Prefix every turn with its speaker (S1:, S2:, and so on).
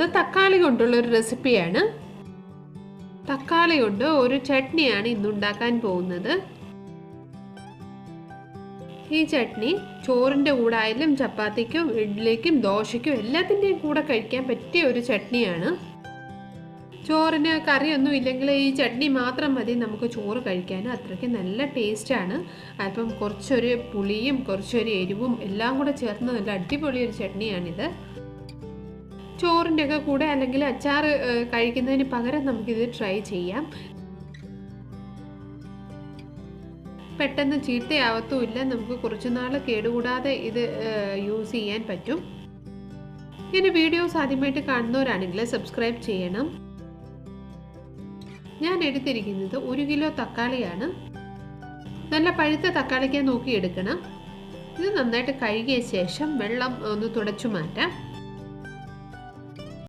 S1: പോകുന്നത് തക്കാളി കൊണ്ടുള്ള ഒരു റെസിപ്പിയാണ്. തക്കാളി കൊണ്ട് ഒരു ചട്നിയാണ് ഇന്നുണ്ടാക്കാൻ പോകുന്നത്. ഈ ചട്നി ചോറിൻ്റെ കൂടെ ആയാലും ചപ്പാത്തിക്കും ഇഡ്ഡലിക്കും ദോശയ്ക്കും എല്ലാത്തിൻ്റെയും കൂടെ കഴിക്കാൻ പറ്റിയ ഒരു ചട്നിയാണ്. ചോറിന് കറിയൊന്നും ഇല്ലെങ്കിൽ ഈ ചട്നി മാത്രം മതി നമുക്ക് ചോറ് കഴിക്കാൻ. അത്രയ്ക്ക് നല്ല ടേസ്റ്റാണ്. അപ്പം കുറച്ചൊരു പുളിയും കുറച്ചൊരു എരിവും എല്ലാം കൂടെ ചേർന്ന് നല്ല അടിപൊളി ഒരു ചട്നിയാണിത്. ചോറിൻ്റെ ഒക്കെ കൂടെ അല്ലെങ്കിൽ അച്ചാർ കഴിക്കുന്നതിന് പകരം നമുക്കിത് ട്രൈ ചെയ്യാം. പെട്ടെന്ന് ചീത്തയാവത്തുമില്ല. നമുക്ക് കുറച്ച് നാൾ കേടുകൂടാതെ ഇത് യൂസ് ചെയ്യാൻ പറ്റും. ഇങ്ങനെ വീഡിയോസ് ആദ്യമായിട്ട് കാണുന്നവരാണെങ്കിൽ സബ്സ്ക്രൈബ് ചെയ്യണം. ഞാൻ എടുത്തിരിക്കുന്നത് 1 കിലോ തക്കാളിയാണ്. നല്ല പഴുത്ത തക്കാളിക്ക് നോക്കി എടുക്കണം. ഇത് നന്നായിട്ട് കഴുകിയ ശേഷം വെള്ളം ഒന്ന് തുടച്ചു മാറ്റാം.